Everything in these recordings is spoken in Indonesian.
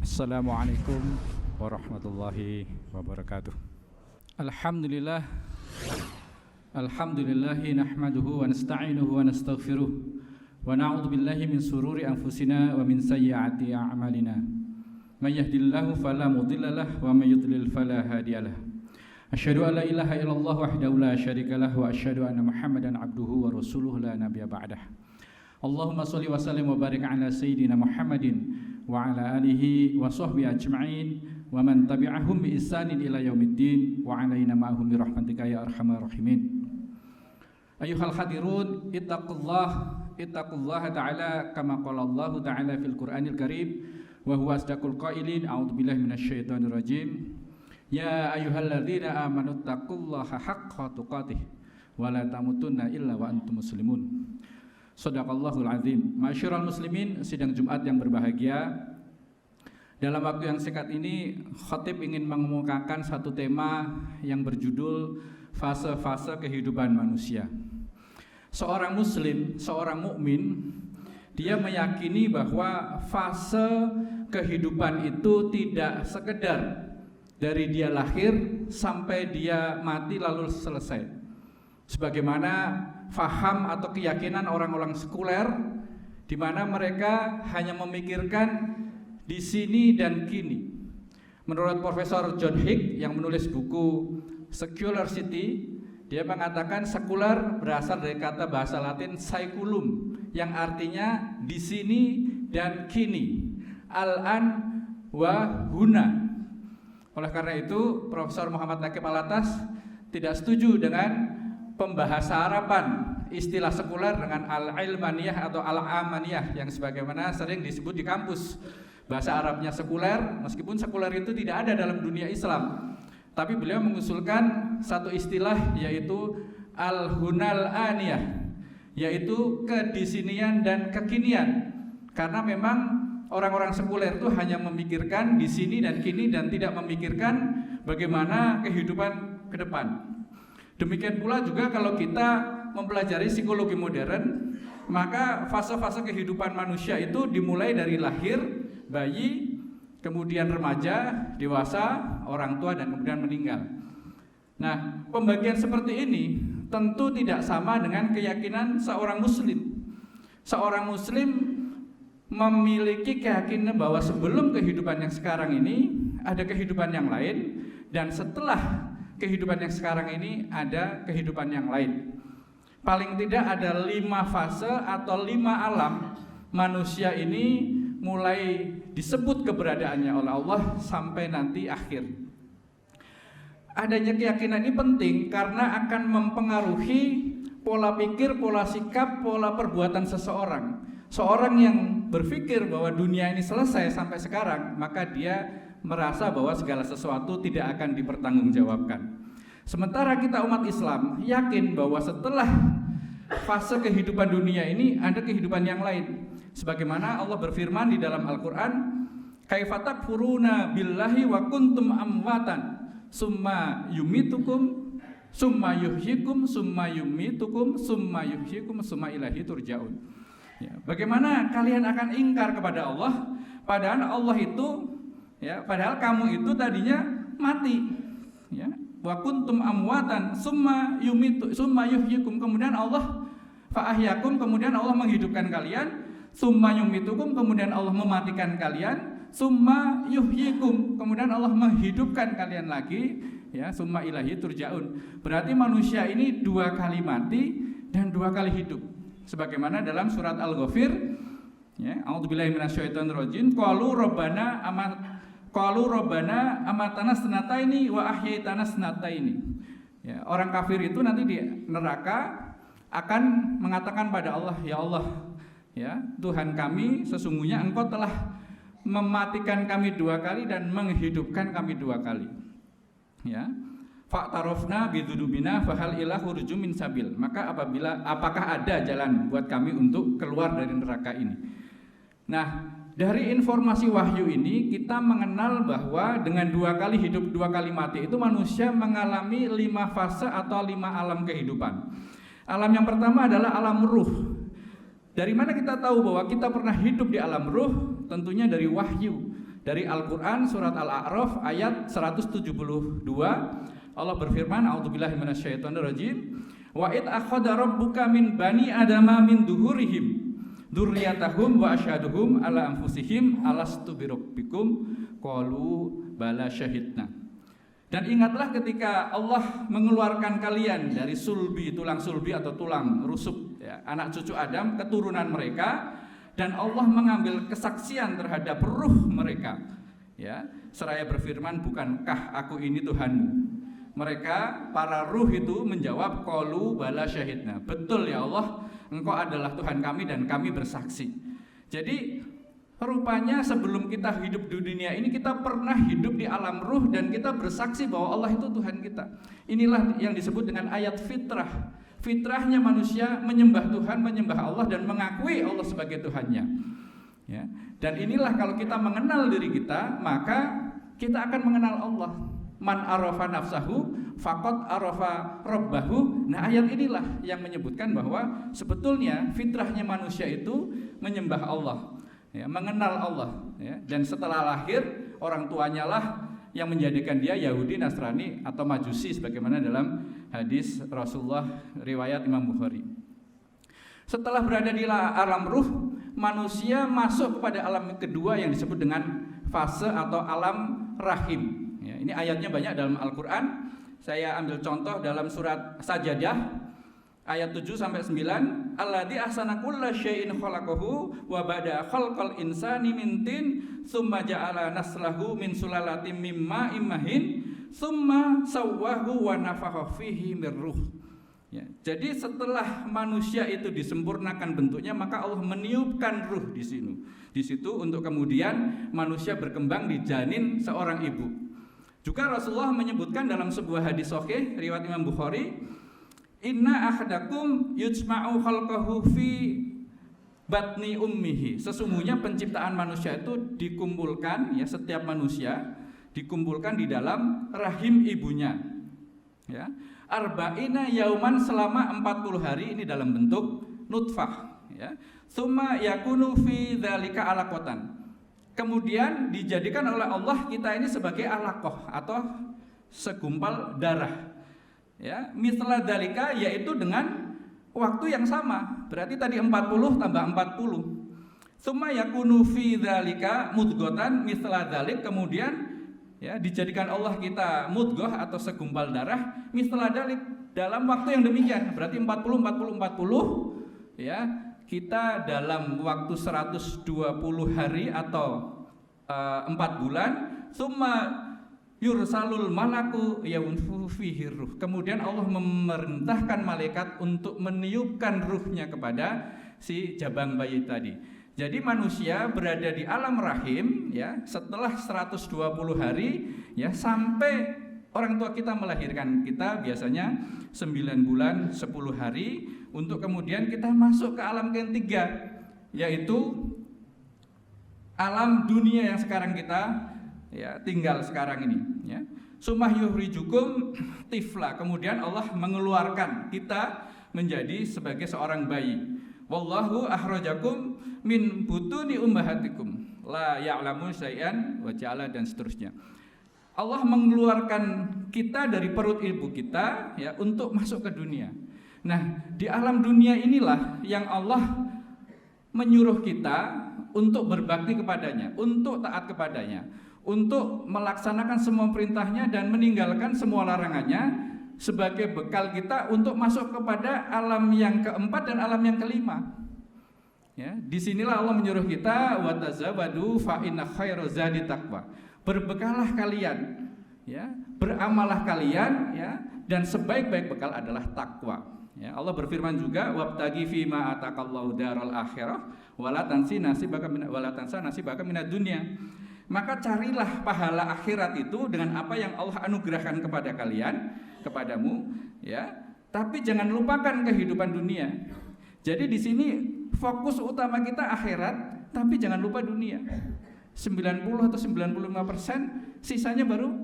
Assalamualaikum warahmatullahi wabarakatuh. Alhamdulillah Alhamdulillahi nahmaduhu wa nasta'inuhu wa nastaghfiruh wa na'udzu billahi min sururi anfusina wa min sayyiati a'malina. May yahdihillahu fala mudhillalah wa may yudlil fala hadiyalah. Asyhadu an la ilaha illallah wahdahu la syarikalah wa asyhadu anna Muhammadan abduhu wa rasuluhu la nabiyya ba'dah. Allahumma shalli wa sallim wa barik ala sayyidina Muhammadin wa ala alihi wa sahbihi ajma'in wa man tabi'ahum bi ihsanin ila yaumiddin wa alaina ma'hum bi rahmatika ya arhamar rahimin. Ayuhal hadirun, ittaqullaha ta'ala kama qala Allah ta'ala fil Qur'anil Karim wa huwa asdaqul qailin. A'udzubillahi minasyaitonir rajim. Ya ayyuhalladzina amanu taqullaha haqqa tuqatih wa la tamutunna illa wa antum muslimun. Shadaqallahul azim. Ma'asyiral muslimin, sidang Jumat yang berbahagia. Dalam waktu yang singkat ini, khatib ingin mengemukakan satu tema yang berjudul fase-fase kehidupan manusia. Seorang muslim, seorang mukmin, dia meyakini bahwa fase kehidupan itu tidak sekedar dari dia lahir sampai dia mati lalu selesai. Sebagaimana faham atau keyakinan orang-orang sekuler, di mana mereka hanya memikirkan di sini dan kini. Menurut Profesor John Hick yang menulis buku Secularity, dia mengatakan sekuler berasal dari kata bahasa Latin saeculum yang artinya di sini dan kini, al-an wa huna. Oleh karena itu, Profesor Muhammad Naqib Alatas tidak setuju dengan pembahasarapan istilah sekuler dengan al-ilmaniyah atau al-amaniyah yang sebagaimana sering disebut di kampus. Bahasa Arabnya sekuler, meskipun sekuler itu tidak ada dalam dunia Islam. Tapi beliau mengusulkan satu istilah, yaitu al-hunal aniyah, yaitu kedisinian dan kekinian. Karena memang orang-orang sekuler itu hanya memikirkan di sini dan kini dan tidak memikirkan bagaimana kehidupan ke depan. Demikian pula juga kalau kita mempelajari psikologi modern, maka fase-fase kehidupan manusia itu dimulai dari lahir, bayi, kemudian remaja, dewasa, orang tua, dan kemudian meninggal. Nah, pembagian seperti ini tentu tidak sama dengan keyakinan seorang muslim. Seorang muslim memiliki keyakinan bahwa sebelum kehidupan yang sekarang ini ada kehidupan yang lain, dan setelah kehidupan yang sekarang ini ada kehidupan yang lain. Paling tidak ada 5 fase atau 5 alam manusia ini mulai disebut keberadaannya oleh Allah sampai nanti akhir. Adanya keyakinan ini penting karena akan mempengaruhi pola pikir, pola sikap, pola perbuatan seseorang. Seorang yang berpikir bahwa dunia ini selesai sampai sekarang, maka dia merasa bahwa segala sesuatu tidak akan dipertanggungjawabkan. Sementara kita umat Islam yakin bahwa setelah fase kehidupan dunia ini ada kehidupan yang lain. Sebagaimana Allah berfirman di dalam Al-Quran, kaifa takfuruna billahi wa kuntum amwatan summa yumitukum summa yuhyikum summa yumitukum summa yuhyikum summa ilahi turja'un. Ya, bagaimana kalian akan ingkar kepada Allah padahal Allah itu, ya, padahal kamu itu tadinya mati, ya. Wa kuntum amwatan summa yuhyikum, kemudian Allah fa'ahyakum, kemudian Allah menghidupkan kalian, summa yumitukum, kemudian Allah mematikan kalian, summa yuhyikum, kemudian Allah menghidupkan kalian lagi, ya, summa ilahi turja'un. Berarti manusia ini 2 kali mati dan 2 kali hidup. Sebagaimana dalam surat Al-Ghafir, ya, a'udzubillahi minasyaitonir rajim, qalu rabbana amatana sanataini wa ahyaitana sanataini. Ya, orang kafir itu nanti di neraka akan mengatakan pada Allah, ya Allah, ya Tuhan kami, sesungguhnya Engkau telah mematikan kami 2 kali dan menghidupkan kami 2 kali. Ya, fa'tarafna bidzunubina fahal ila khurujum min sabil. Maka apakah ada jalan buat kami untuk keluar dari neraka ini? Nah, dari informasi wahyu ini kita mengenal bahwa dengan 2 kali hidup 2 kali mati itu manusia mengalami 5 fase atau 5 alam kehidupan. Alam yang pertama adalah alam ruh. Dari mana kita tahu bahwa kita pernah hidup di alam ruh? Tentunya dari wahyu. Dari Al-Qur'an surat Al-A'raf ayat 172, Allah berfirman, a'udzubillahi minasyaitonirrajim, wa id akhadha rabbuka min bani adama min duhurihim dzurriyyatahum wa asyhaduhum ala anfusihim alastu birabbikum qalu bala syahidna. Dan ingatlah ketika Allah mengeluarkan kalian dari sulbi, tulang sulbi atau tulang rusuk, ya, anak cucu Adam, keturunan mereka, dan Allah mengambil kesaksian terhadap ruh mereka, ya, seraya berfirman, bukankah aku ini Tuhanmu? Mereka, para ruh itu menjawab, qalu bala syahidna, betul ya Allah, Engkau adalah Tuhan kami dan kami bersaksi. Jadi rupanya sebelum kita hidup di dunia ini, kita pernah hidup di alam ruh dan kita bersaksi bahwa Allah itu Tuhan kita. Inilah yang disebut dengan ayat fitrah. Fitrahnya manusia menyembah Tuhan, menyembah Allah dan mengakui Allah sebagai Tuhannya, ya. Dan inilah kalau kita mengenal diri kita, maka kita akan mengenal Allah. Man arafa nafsahu faqad arafa rabbahu. Nah, ayat inilah yang menyebutkan bahwa sebetulnya fitrahnya manusia itu menyembah Allah, ya, mengenal Allah, ya. Dan setelah lahir, orang tuanya lah yang menjadikan dia Yahudi, Nasrani atau Majusi sebagaimana dalam hadis Rasulullah riwayat Imam Bukhari. Setelah berada di alam ruh, manusia masuk kepada alam kedua yang disebut dengan fase atau alam rahim. Ya, ini ayatnya banyak dalam Al-Qur'an. Saya ambil contoh dalam surat Sajadah ayat 7-9, alladzi ahsana kulla syai'in khalaqahu wa bada khalqal insani min tin tsumma ja'ala naslahu min sulalatin mimma imahin tsumma sawwahu wa nafakha fihi mir ruh. Ya, jadi setelah manusia itu disempurnakan bentuknya, maka Allah meniupkan ruh di sini. Di situ untuk kemudian manusia berkembang di janin seorang ibu. Juga Rasulullah menyebutkan dalam sebuah hadis sahih riwayat Imam Bukhari, inna ahadakum yujma'u khalqahu fi batni ummihi. Sesungguhnya penciptaan manusia itu dikumpulkan, ya, setiap manusia dikumpulkan di dalam rahim ibunya, ya. Arba'ina yauman, selama 40 hari, ini dalam bentuk nutfah, ya. Tsumma yakunu fi dzalika alaqatan. Kemudian dijadikan oleh Allah kita ini sebagai alaqah atau segumpal darah, ya, misla dzalika, yaitu dengan waktu yang sama. Berarti tadi 40 tambah 40. Tsumma yakunu fi dzalika mudghatan misla dzalik. Kemudian, ya, dijadikan Allah kita mudghah atau segumpal darah misla dzalik, dalam waktu yang demikian. Berarti 40 40 40, ya. Kita dalam waktu 120 hari atau 4 bulan, summa yursalul malaku yaunfu fihi ruh. Kemudian Allah memerintahkan malaikat untuk meniupkan ruhnya kepada si jabang bayi tadi. Jadi manusia berada di alam rahim, ya, setelah 120 hari, ya, sampai orang tua kita melahirkan kita, biasanya 9 bulan 10 hari, untuk kemudian kita masuk ke alam ketiga, yaitu alam dunia yang sekarang kita, ya, tinggal sekarang ini, ya. Sumah yuhrijukum tifla. Kemudian Allah mengeluarkan kita menjadi sebagai seorang bayi. Wallahu akhrajakum min butuni ummahatikum la ya'lamu syai'an wa ja'ala, dan seterusnya. Allah mengeluarkan kita dari perut ibu kita, ya, untuk masuk ke dunia. Nah, di alam dunia inilah yang Allah menyuruh kita untuk berbakti kepadanya, untuk taat kepadanya, untuk melaksanakan semua perintahnya dan meninggalkan semua larangannya, sebagai bekal kita untuk masuk kepada alam yang keempat dan alam yang kelima. Ya, disinilah Allah menyuruh kita, wa tazawwadu fa inna khairu zadi taqwa. Berbekalah kalian, ya, beramalah kalian, ya, dan sebaik-baik bekal adalah takwa. Ya, Allah berfirman juga, wabtagi fima ataqallahu daral akhirah wala tansa nasibaka minad dunya. Maka carilah pahala akhirat itu dengan apa yang Allah anugerahkan kepada kalian, kepadamu, ya. Tapi jangan lupakan kehidupan dunia. Jadi di sini fokus utama kita akhirat, tapi jangan lupa dunia. 90 atau 95%, sisanya baru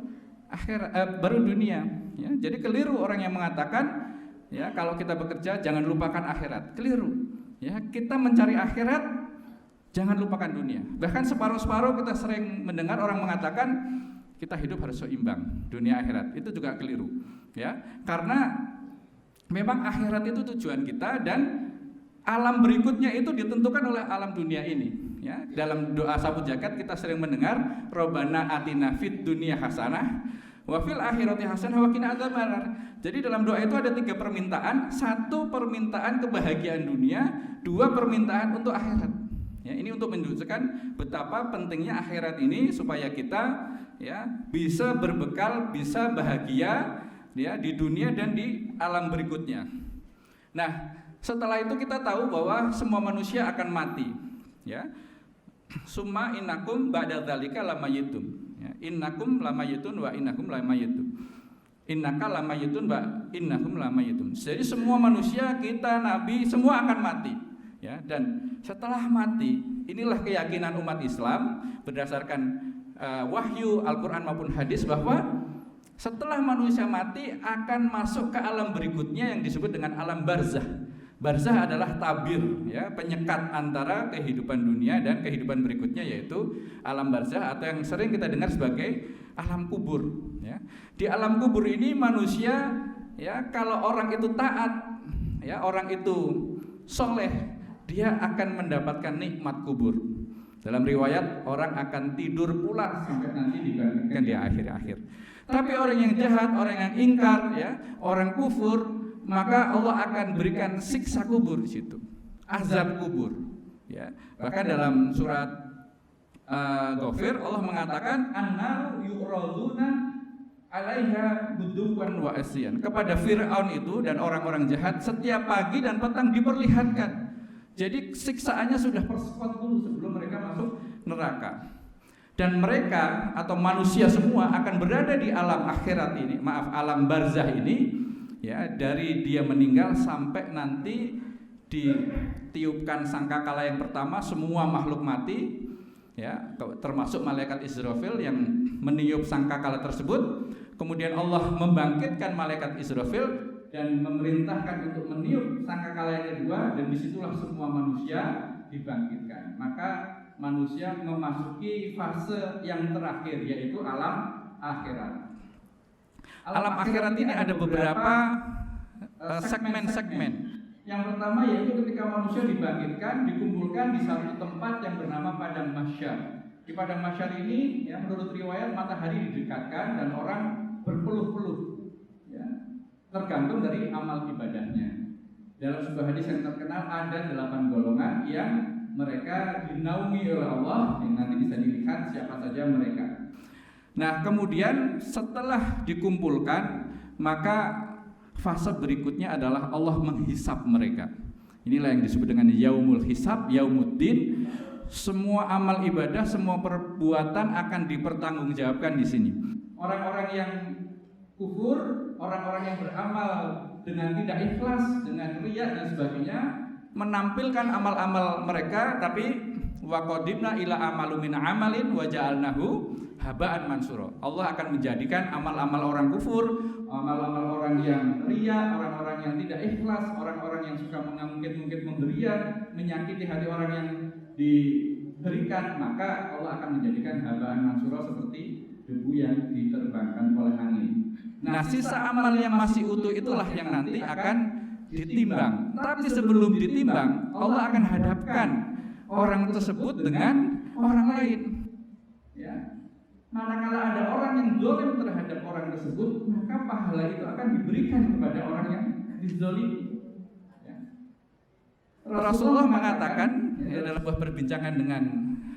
akhirat, baru dunia, ya. Jadi keliru orang yang mengatakan, ya, kalau kita bekerja jangan lupakan akhirat. Keliru. Ya, kita mencari akhirat Jangan lupakan dunia. Bahkan separuh-separuh kita sering mendengar orang mengatakan kita hidup harus seimbang, dunia akhirat. Itu juga keliru, ya. Karena memang akhirat itu tujuan kita dan alam berikutnya itu ditentukan oleh alam dunia ini, ya. Dalam doa sapu jagat kita sering mendengar Robbana atina fid dunya hasanah wa fil akhirati hasanah wa qina adzabannar. Jadi dalam doa itu ada 3 permintaan, 1 permintaan kebahagiaan dunia, 2 permintaan untuk akhirat. Ya, ini untuk menunjukkan betapa pentingnya akhirat ini supaya kita ya bisa berbekal, bisa bahagia ya di dunia dan di alam berikutnya. Nah, setelah itu kita tahu bahwa semua manusia akan mati, ya. Summa innakum ba'da dzalika lamayitun. Ya, innakum lamayitun wa innakum lamayitun. Innaka lamayitun wa innahum lamayitun. Jadi semua manusia, kita, nabi, semua akan mati. Ya, dan setelah mati, inilah keyakinan umat Islam berdasarkan wahyu Al-Quran maupun hadis bahwa setelah manusia mati akan masuk ke alam berikutnya yang disebut dengan alam barzah. Barzah adalah tabir, ya, penyekat antara kehidupan dunia dan kehidupan berikutnya, yaitu alam barzah atau yang sering kita dengar sebagai alam kubur. Ya. Di alam kubur ini manusia, ya, kalau orang itu taat, ya, orang itu soleh, dia akan mendapatkan nikmat kubur. Dalam riwayat orang akan tidur pulas sampai nanti dibangkitkan di akhir-akhir. Tapi orang yang jahat, orang yang ingkar, ya, orang kufur, maka Allah akan berikan siksa kubur di situ, azab kubur. Ya. Bahkan dalam surat Ghafir Allah mengatakan annaru yuraduna alaiha buduwan wa asyan. Kepada Fir'aun itu dan orang-orang jahat setiap pagi dan petang diperlihatkan. Jadi siksaannya sudah perspot dulu sebelum mereka masuk neraka. Dan mereka atau manusia semua akan berada di alam akhirat ini, alam barzah ini, ya, dari dia meninggal sampai nanti ditiupkan sangkakala yang pertama, semua makhluk mati, ya, termasuk malaikat Israfil yang meniup sangkakala tersebut. Kemudian Allah membangkitkan malaikat Israfil dan memerintahkan untuk meniup sangkakala yang kedua, dan disitulah semua manusia dibangkitkan. Maka manusia memasuki fase yang terakhir, yaitu alam akhirat. Alam akhirat ini ada beberapa segmen-segmen. Yang pertama yaitu ketika manusia dibangkitkan, dikumpulkan di satu tempat yang bernama Padang Mahsyar. Di Padang Mahsyar ini, ya, menurut riwayat matahari didekatkan dan orang berpeluh-peluh, ya, tergantung dari amal ibadahnya. Dalam sebuah hadis yang terkenal ada 8 golongan yang mereka dinaungi oleh Allah, yang nanti bisa dilihat siapa saja mereka. Nah, kemudian setelah dikumpulkan, maka fase berikutnya adalah Allah menghisap mereka. Inilah yang disebut dengan yaumul hisab, yaumuddin. Semua amal ibadah, semua perbuatan akan dipertanggungjawabkan di sini. Orang-orang yang kufur, orang-orang yang beramal dengan tidak ikhlas, dengan riya dan sebagainya, menampilkan amal-amal mereka, tapi waqadimna ila amalu min amalin wa ja'alnahu haba'an mansura. Allah akan menjadikan amal-amal orang kufur, amal-amal orang yang riya, orang-orang yang tidak ikhlas, orang-orang yang suka mengungkit-ungkit pemberian, menyakiti hati orang yang diberikan, maka Allah akan menjadikan haba'an mansura seperti debu yang diterbangkan oleh angin. Nah, sisa amal yang masih utuh itulah yang nanti akan ditimbang. Tapi sebelum ditimbang, Allah akan hadapkan orang tersebut dengan orang lain. Ya. Manakala ada orang yang zalim terhadap orang tersebut, maka pahala itu akan diberikan kepada orang yang dizalimi. Ya. Rasulullah mengatakan, ya, dalam sebuah perbincangan dengan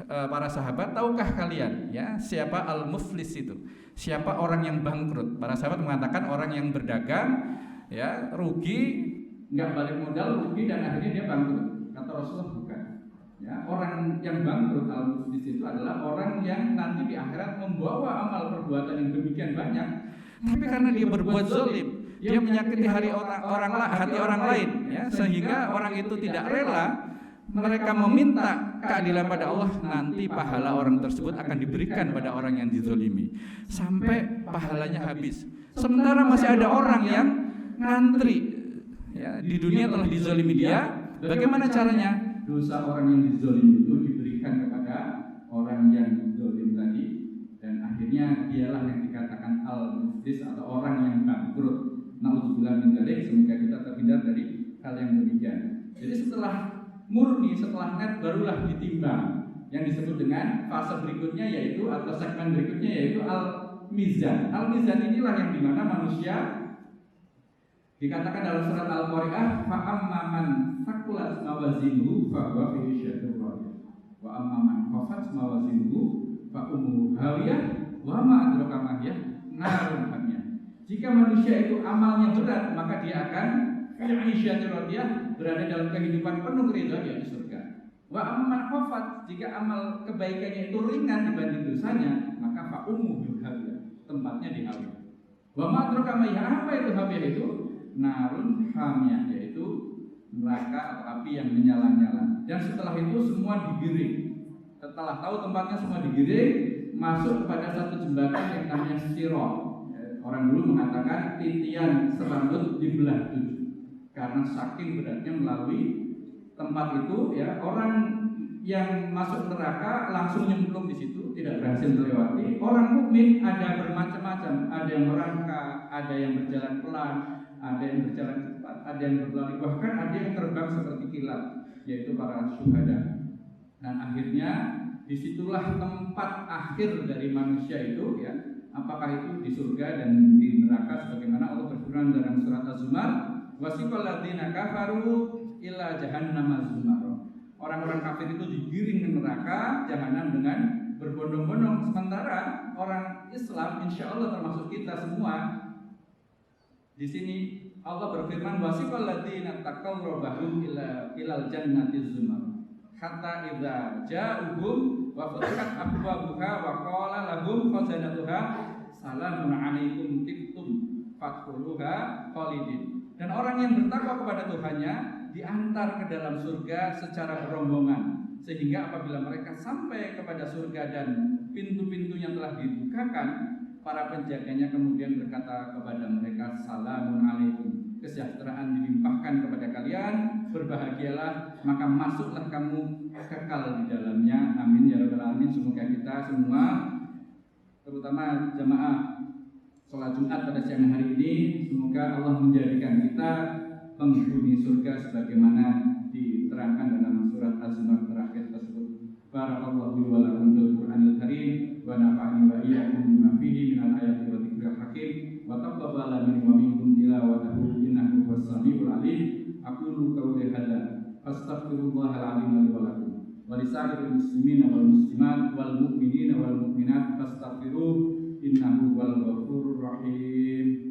para sahabat, tahukah kalian, ya, siapa al-muflis itu? Siapa orang yang bangkrut? Para sahabat mengatakan orang yang berdagang, ya, rugi, nggak balik modal, rugi, dan akhirnya dia bangkrut. Kata Rasulullah, bukan. Ya, orang yang bangkrut al-muflis itu adalah orang yang nanti di akhirat membawa amal perbuatan yang demikian banyak, tapi karena dia berbuat zalim, dia menyakiti hati orang lain, ya, sehingga orang itu tidak rela. Mereka meminta keadilan pada Allah, nanti pahala orang tersebut akan diberikan pada orang yang dizalimi sampai pahalanya habis. Sementara masih ada orang yang ngantri, ya, di dunia telah dizalimi dia. Bagaimana caranya? Dosa orang yang dizalimi itu diberikan orang yang zalim tadi, dan akhirnya dialah yang dikatakan al-muflis atau orang yang bangkrut. Nauzubillah min dzalik, semoga kita terhindar dari hal yang demikian. Jadi setelah murni, setelah net, barulah ditimbang. Yang disebut dengan fase berikutnya yaitu atau segmen berikutnya yaitu al-mizan. Al-mizan inilah yang dimana manusia dikatakan dalam surat Al-Qari'ah, fa amman thaqulat mawazinuhu fa huwa fi 'ishatin radiyah wa amman khaffat mawazinuhu fa ummuhu hawiyah wa ma adraka ma hiya narun hamiyah. Jika manusia itu amalnya berat, maka dia akan fi 'ishatin radiyah, berada dalam kehidupan penuh ridha di surga. Wa amman khaffat, jika amal kebaikannya itu ringan dibanding dosanya, maka fa ummuhu hawiyah, tempatnya di hawiyah. Wa ma adraka ma hiya, apa itu hawiyah itu? Narun hamiyah, yaitu neraka atau api yang menyala-nyala. Dan setelah itu semua digiring. Setelah tahu tempatnya semua digiring, masuk kepada satu jembatan yang namanya sirat. Orang dulu mengatakan titian serambut dibelah 7 karena saking beratnya melalui tempat itu. Ya, orang yang masuk neraka langsung nyemplung di situ, tidak berhasil melewati. Orang mukmin ada bermacam-macam, ada yang merangkak, ada yang berjalan pelan, ada yang berjalan cepat, ada yang berlari, bahkan ada yang terbang seperti kilat, yaitu para syuhada. Dan akhirnya disitulah tempat akhir dari manusia itu, ya, apakah itu di surga dan di neraka, sebagaimana Allah berfirman dalam surat Az-Zumar, wasiqal ladzina kafaru ila jahannam zumar. Orang-orang kafir itu digiring ke neraka jahanam dengan berbondong-bondong, sementara orang Islam, insya Allah termasuk kita semua, di sini Allah berfirman, wasiqal ladzina taqaw rabbahum ilal jannati zumar hatta idza ja'uhum wa futihat abwabuha wa qala lahum khazanatuha salamun alaikum tibtum fadkhuluha khalidin. Dan orang yang bertakwa kepada Tuhannya diantar ke dalam surga secara berombongan, sehingga apabila mereka sampai kepada surga dan pintu-pintunya telah dibukakan, para penjaganya kemudian berkata kepada mereka, salamun alaikum, kesejahteraan dilimpahkan kepada kalian, berbahagialah, maka masuklah kamu kekal di dalamnya. Amin ya rabbal alamin. Semoga kita semua, terutama jamaah sholat Jumat pada siang hari ini, semoga Allah menjadikan kita penghuni surga sebagaimana diterangkan dalam surat Az-Zumar terakhir tersebut. Barakallahu li wa lakum bil Qur'anil Karim wa nafa'ani wa iyyakum bima fihi minal ayati wa dzikril hakim wa taqabbala minni wa minkum tilawatahu innahu was-sami'ul 'alim. Aqulu qawli hadza astaghfirullahal 'azim li wa lakum wa lisa'iril muslimina wal muslimat wal mu'minina wal mu'minat fastaghfiruhu innahu wal ghafurur rahim.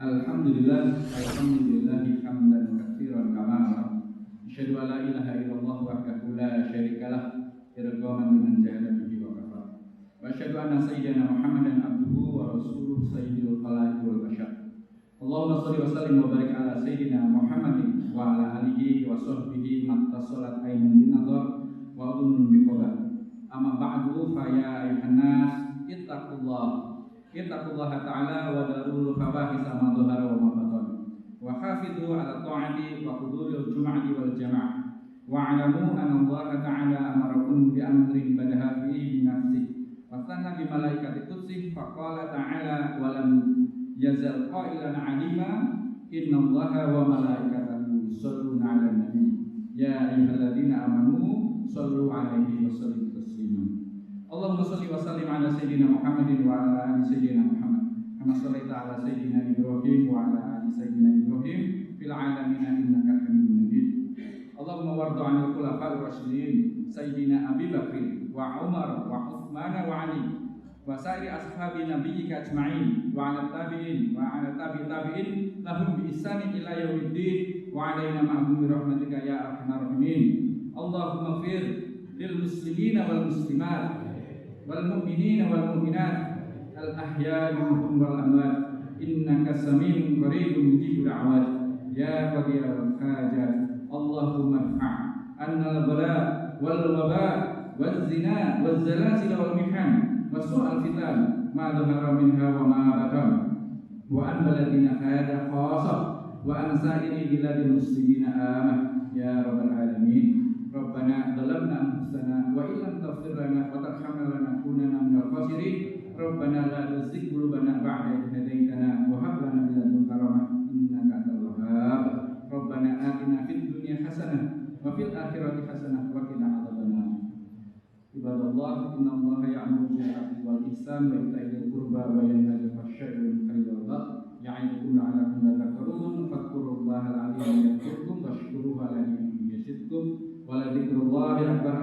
Alhamdulillah hamdan katsiran kama asyhadu an la ilaha illallah wahdahu la syarikalah irghaman liman jahada bihi wa kafar wa asyhadu anna sayyidina Muhammadan abduhu wa rasuluhu sayyidul khalaiqi wal bashar. Allahumma shalli wa sallim wa barik ala sayyidina Muhammadin wa ala alihi wa sahbihi mattasalat ainun binadhar wa udhunun biqobar. Amma ba'du fa ya ayuhan nas ittaqullaha ta'ala wa darul fawahisa ma dhahara wa ma batan wa hafidhu ala ta'ati wa huduril jum'ati wal jama'ah wa alamu anna Allah ta'ala amarakum bi amrin badaha fihi nafsihi wa sanna bi malaikati qudsi fa qala ta'ala wa lam yazal qailan 'alima inna Allaha wa malaikatahu yusholluna 'alan nabi ya ayyuhalladzina amanu shallu 'alaihi wa sallimu taslima. Allahumma shalli wa sallim ala sayyidina Muhammadin wa ala ali sayyidina Muhammad kama shallaita ala sayyidina Ibrahim wa ala ali sayyidina Ibrahim fil alamin innaka Hamidum Majid. Allahumma warḍi 'anil khulafa'ir rasyidin sayyidina Abi Bakr wa Umar wa Utsman wa Ali wa sa'iri ashabi nabiyyika ajma'in wa 'ala tabi'in wa 'ala tabi'in lahum bi ihsanin ila yaumiddin wa 'alaina ma'hum bi rahmatika ya arhamar rahimin. Allahumma fir lil muslimina wal muslimat wal mu'minina wal mu'minat al ahya'i minhum wal amwat innaka sami'un qaribun mujibud da'wat ya qadiyal hajat. Allahumma irfa' anna al bala wal waba wal zina wal zalazil wal mihan wa su'al fitan ma dhahara minha wa ma batan wa an baladina hada khassa wa an sa'iri biladil muslimina amah ya rabbal alamin. Rabbana zalamna anfusana wa illam taghfir lana wa tarhamna lanakunanna minal khasirin. Rabbana la tuzigh qulubana ba'da idh hadaytana wa hab lana min ladunka rahmah innaka antal wahhab. Rabbana atina fid dunya hasanah wa fil akhirati hasanah wa qina adzabannar. Ibadallah, innallaha ya'muru bil 'adli wal ihsan wa ita'i dzil qurba wa yanha 'anil fahsya'i wal munkari wal baghi ya'idukum la'allakum tadhakkarun. Fadhkurullaha al-'azima yadhkurkum washkuruhu 'ala ni'amihi yazidkum wa la dzikrullahi akbar.